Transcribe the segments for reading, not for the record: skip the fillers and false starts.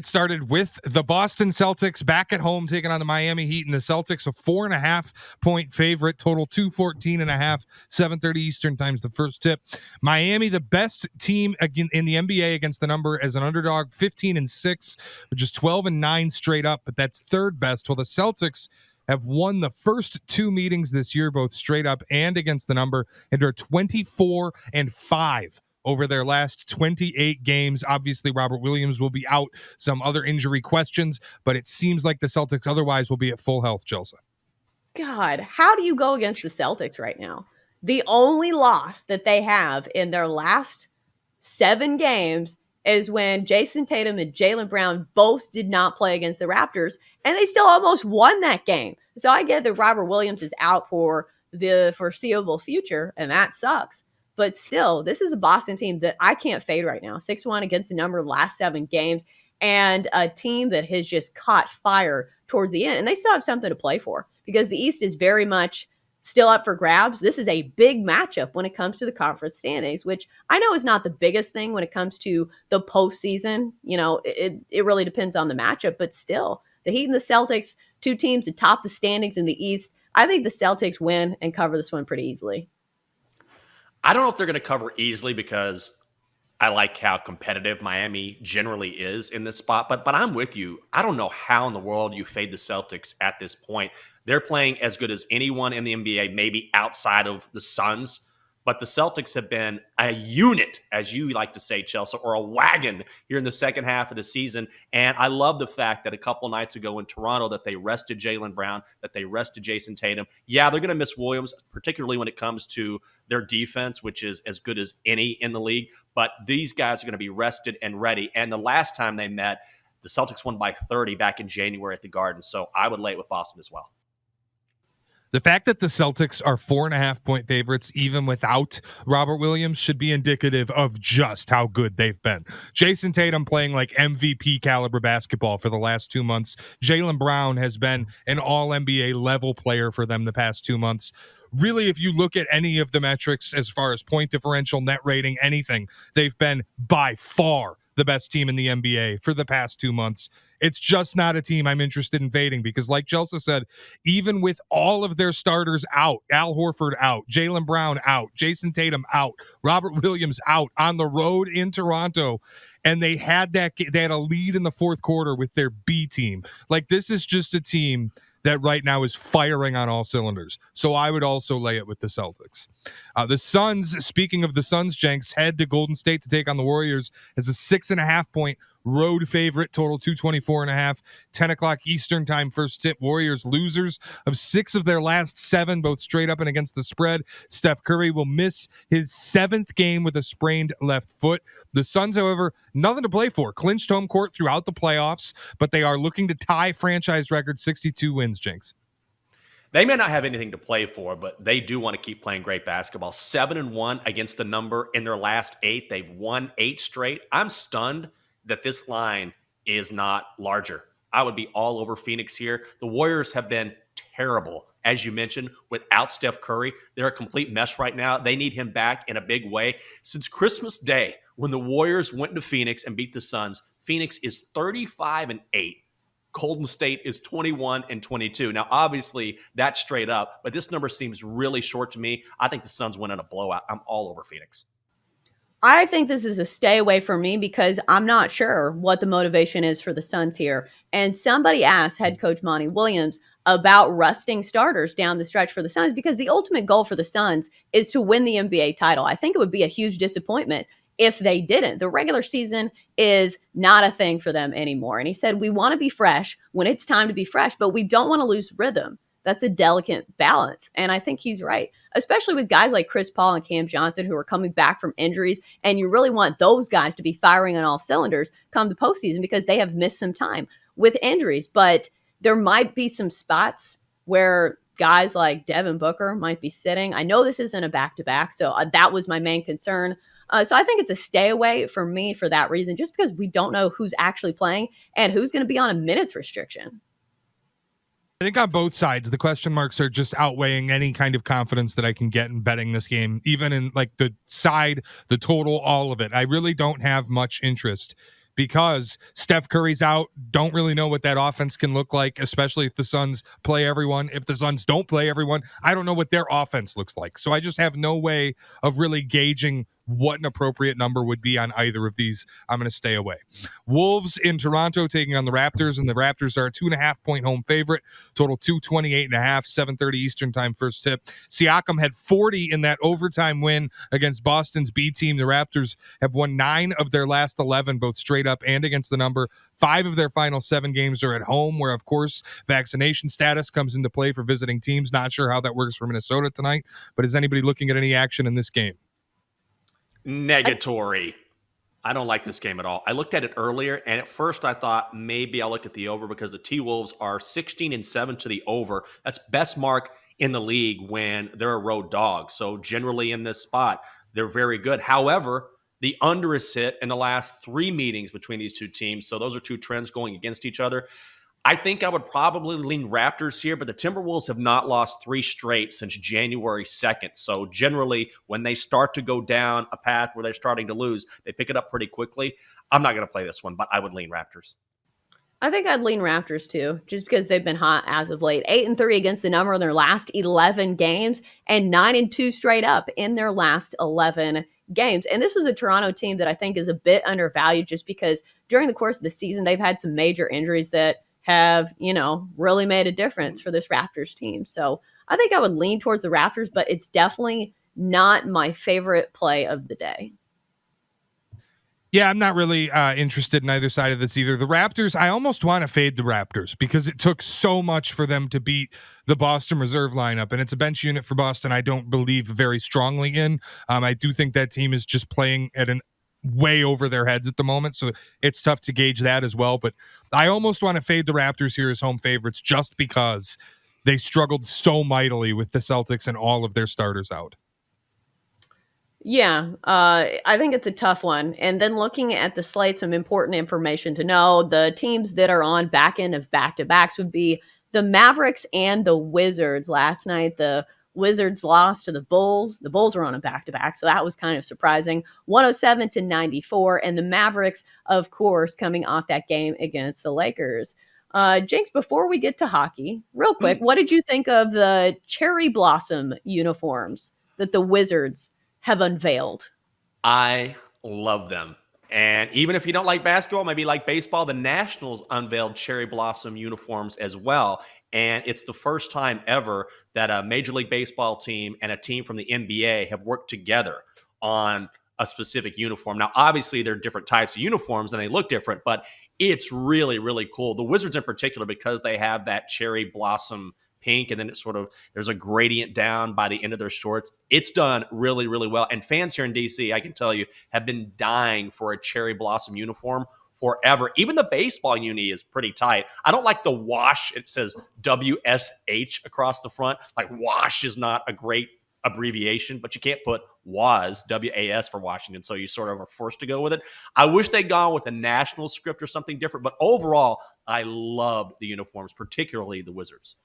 It started with the Boston Celtics back at home taking on the Miami Heat, and the Celtics a 4.5-point favorite, total 214.5, 7:30 Eastern time's the first tip. Miami, the best team in the NBA against the number as an underdog, 15-6, which is 12-9 straight up, but that's third best. Well, the Celtics have won the first two meetings this year, both straight up and against the number, and are 24-5 over their last 28 games. Obviously, Robert Williams will be out, some other injury questions, but it seems like the Celtics otherwise will be at full health, Chelsea. God, how do you go against the Celtics right now? The only loss that they have in their last 7 games is when Jason Tatum and Jaylen Brown both did not play against the Raptors, and they still almost won that game. So I get that Robert Williams is out for the foreseeable future, and that sucks. But still, this is a Boston team that I can't fade right now. 6-1 against the number of the last 7 games, and a team that has just caught fire towards the end. And they still have something to play for because the East is very much still up for grabs. This is a big matchup when it comes to the conference standings, which I know is not the biggest thing when it comes to the postseason. You know, it really depends on the matchup, but still, the Heat and the Celtics, 2 teams atop the standings in the East. I think the Celtics win and cover this one pretty easily. I don't know if they're going to cover easily because I like how competitive Miami generally is in this spot, but I'm with you. I don't know how in the world you fade the Celtics at this point. They're playing as good as anyone in the NBA, maybe outside of the Suns. But the Celtics have been a unit, as you like to say, Chelsea, or a wagon here in the second half of the season. And I love the fact that a couple nights ago in Toronto that they rested Jaylen Brown, that they rested Jason Tatum. Yeah, they're going to miss Williams, particularly when it comes to their defense, which is as good as any in the league. But these guys are going to be rested and ready. And the last time they met, the Celtics won by 30 back in January at the Garden. So I would lay it with Boston as well. The fact that the Celtics are 4.5-point favorites, even without Robert Williams, should be indicative of just how good they've been. Jason Tatum playing like MVP caliber basketball for the last 2 months. Jaylen Brown has been an all-NBA level player for them the past 2 months. Really, if you look at any of the metrics as far as point differential, net rating, anything, they've been by far the best team in the NBA for the past 2 months. It's just not a team I'm interested in fading because, like Chelsea said, even with all of their starters out, Al Horford out, Jaylen Brown out, Jason Tatum out, Robert Williams out on the road in Toronto, and they had a lead in the fourth quarter with their B team. Like, this is just a team that right now is firing on all cylinders. So I would also lay it with the Celtics. The Suns, speaking of the Suns, Jenks, head to Golden State to take on the Warriors as a 6.5-point road favorite, total 224.5, 10 o'clock Eastern time, first tip. Warriors losers of 6 of their last 7, both straight up and against the spread. Steph Curry will miss his 7th game with a sprained left foot. The Suns, however, nothing to play for. Clinched home court throughout the playoffs, but they are looking to tie franchise record 62 wins, Jenks. They may not have anything to play for, but they do want to keep playing great basketball. 7-1 against the number in their last 8. They've won 8 straight. I'm stunned that this line is not larger. I would be all over Phoenix here. The Warriors have been terrible, as you mentioned, without Steph Curry. They're a complete mess right now. They need him back in a big way. Since Christmas Day, when the Warriors went to Phoenix and beat the Suns, Phoenix is 35-8. Golden State is 21-22. Now, obviously, that's straight up, but this number seems really short to me. I think the Suns win in a blowout. I'm all over Phoenix. I think this is a stay away for me because I'm not sure what the motivation is for the Suns here. And somebody asked head coach Monty Williams about resting starters down the stretch for the Suns because the ultimate goal for the Suns is to win the NBA title. I think it would be a huge disappointment if they didn't. The regular season is not a thing for them anymore. And he said, we want to be fresh when it's time to be fresh, but we don't want to lose rhythm. That's a delicate balance. And I think he's right, especially with guys like Chris Paul and Cam Johnson who are coming back from injuries. And you really want those guys to be firing on all cylinders come the postseason because they have missed some time with injuries. But there might be some spots where guys like Devin Booker might be sitting. I know this isn't a back-to-back, so that was my main concern. So I think it's a stay away for me for that reason, just because we don't know who's actually playing and who's going to be on a minutes restriction. I think on both sides, the question marks are just outweighing any kind of confidence that I can get in betting this game, even in like the side, the total, all of it. I really don't have much interest because Steph Curry's out. Don't really know what that offense can look like, especially if the Suns play everyone. If the Suns don't play everyone, I don't know what their offense looks like. So I just have no way of really gauging what an appropriate number would be on either of these. I'm going to stay away. Wolves in Toronto taking on the Raptors, and the Raptors are a 2.5-point home favorite. Total 228.5, 7:30 Eastern time first tip. Siakam had 40 in that overtime win against Boston's B team. The Raptors have won 9 of their last 11, both straight up and against the number. 5 of their final 7 games are at home, where, of course, vaccination status comes into play for visiting teams. Not sure how that works for Minnesota tonight, but is anybody looking at any action in this game? Negatory. I don't like this game at all. I looked at it earlier, and at first I thought maybe I'll look at the over because the T-Wolves are 16-7 to the over. That's best mark in the league when they're a road dog. So generally in this spot, they're very good. However, the under is hit in the last 3 meetings between these two teams. So those are two trends going against each other. I think I would probably lean Raptors here, but the Timberwolves have not lost 3 straight since January 2nd. So generally, when they start to go down a path where they're starting to lose, they pick it up pretty quickly. I'm not going to play this one, but I would lean Raptors. I think I'd lean Raptors too, just because they've been hot as of late. 8-3 against the number in their last 11 games, and 9-2 straight up in their last 11 games. And this was a Toronto team that I think is a bit undervalued, just because during the course of the season, they've had some major injuries that have, really made a difference for this Raptors team. So I think I would lean towards the Raptors, but it's definitely not my favorite play of the day. Yeah, I'm not really interested in either side of this either. The Raptors, I almost want to fade the Raptors because it took so much for them to beat the Boston reserve lineup, and it's a bench unit for Boston I don't believe very strongly in. I do think that team is just playing at an way over their heads at the moment, so it's tough to gauge that as well. But I almost want to fade the Raptors here as home favorites just because they struggled so mightily with the Celtics and all of their starters out. Yeah, I think it's a tough one. And then looking at the slate, some important information to know. The teams that are on back end of back-to-backs would be the Mavericks and the Wizards. Last night, the Wizards lost to the Bulls. The Bulls were on a back-to-back, so that was kind of surprising. 107-94, and the Mavericks, of course, coming off that game against the Lakers. Jenks, before we get to hockey, real quick, what did you think of the cherry blossom uniforms that the Wizards have unveiled? I love them. And even if you don't like basketball, maybe like baseball, the Nationals unveiled cherry blossom uniforms as well. And it's the first time ever that a Major League Baseball team and a team from the NBA have worked together on a specific uniform. Now, obviously, there are different types of uniforms and they look different, but it's really, really cool. The Wizards in particular, because they have that cherry blossom pink, and then it's sort of, there's a gradient down by the end of their shorts. It's done really, really well. And fans here in DC, I can tell you, have been dying for a cherry blossom uniform forever. Even the baseball uni is pretty tight. I don't like the wash. It says WSH across the front. Like, wash is not a great abbreviation, but you can't put WAS, WAS for Washington, so you sort of are forced to go with it. I wish they'd gone with a national script or something different, but overall, I loved the uniforms, particularly the Wizards.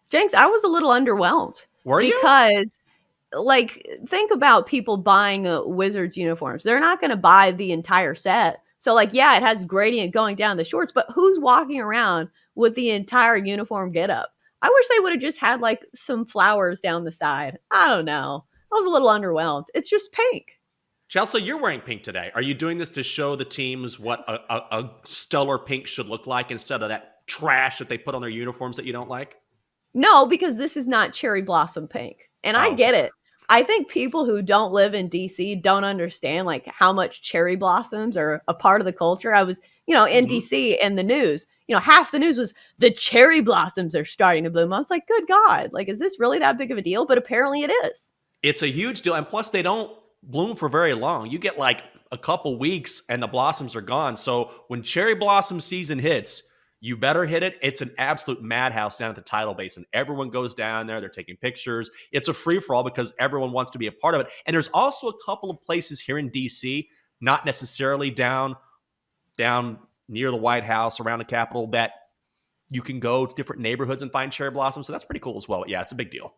Jenks, I was a little underwhelmed. Were you? Because, think about people buying Wizards uniforms. They're not going to buy the entire set. So, it has gradient going down the shorts, but who's walking around with the entire uniform getup? I wish they would have just had, some flowers down the side. I don't know. I was a little underwhelmed. It's just pink. Chelsea, you're wearing pink today. Are you doing this to show the teams what a stellar pink should look like instead of that trash that they put on their uniforms that you don't like? No, because this is not cherry blossom pink. And I get it. I think people who don't live in DC don't understand how much cherry blossoms are a part of the culture. I was, in DC in the news, half the news was the cherry blossoms are starting to bloom. I was like, good God, is this really that big of a deal? But apparently it is. It's a huge deal. And plus they don't bloom for very long. You get a couple weeks and the blossoms are gone. So when cherry blossom season hits, you better hit it. It's an absolute madhouse down at the tidal basin. Everyone goes down there. They're taking pictures. It's a free-for-all because everyone wants to be a part of it. And there's also a couple of places here in D.C., not necessarily down near the White House, around the Capitol, that you can go to different neighborhoods and find cherry blossoms. So that's pretty cool as well. Yeah, it's a big deal.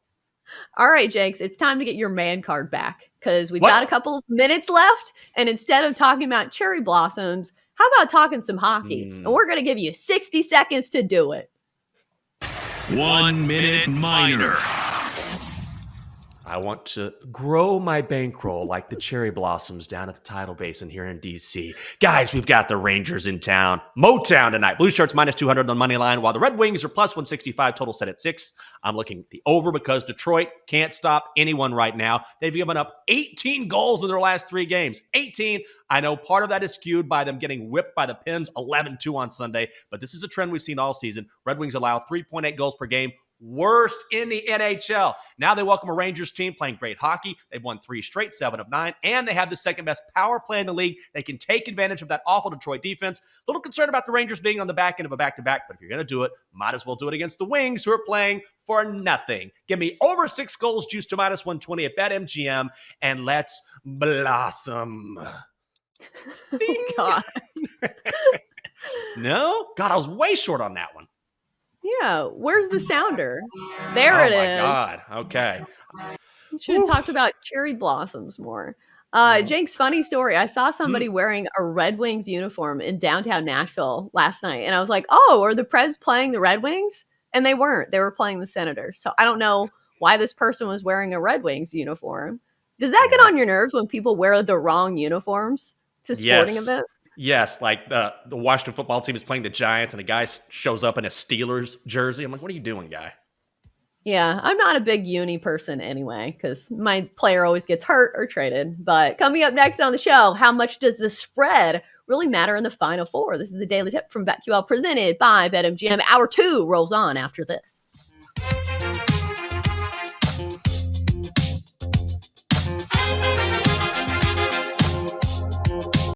All right, Jenks, it's time to get your man card back because we've got a couple of minutes left. And instead of talking about cherry blossoms, How about talking some hockey? And we're going to give you 60 seconds to do it. 1 minute minor. I want to grow my bankroll like the cherry blossoms down at the tidal basin here in D.C. Guys, we've got the Rangers in town. Motown tonight. Blue Shirts minus 200 on the money line, while the Red Wings are plus 165, total set at 6. I'm looking at the over because Detroit can't stop anyone right now. They've given up 18 goals in their last 3 games. 18. I know part of that is skewed by them getting whipped by the Pens 11-2 on Sunday, but this is a trend we've seen all season. Red Wings allow 3.8 goals per game. Worst in the NHL. Now they welcome a Rangers team playing great hockey. They've won 3 straight, 7 of 9, and they have the second best power play in the league. They can take advantage of that awful Detroit defense. A little concerned about the Rangers being on the back end of a back-to-back, but if you're going to do it, might as well do it against the Wings, who are playing for nothing. Give me over 6 goals, juice to minus 120 at BetMGM, and let's blossom. Oh, God. No? God, I was way short on that one. Yeah, where's the sounder? There it is. Oh, my God. Okay. You should have talked about cherry blossoms more. Jenks, funny story. I saw somebody wearing a Red Wings uniform in downtown Nashville last night, and I was like, oh, are the Preds playing the Red Wings? And they weren't. They were playing the Senators. So I don't know why this person was wearing a Red Wings uniform. Does that get on your nerves when people wear the wrong uniforms to sporting events? Yes, like the Washington football team is playing the Giants, and a guy shows up in a Steelers jersey. I'm like, what are you doing, guy? Yeah, I'm not a big uni person anyway, because my player always gets hurt or traded. But coming up next on the show, how much does the spread really matter in the Final Four? This is the Daily Tip from BetQL presented by BetMGM. Hour 2 rolls on after this.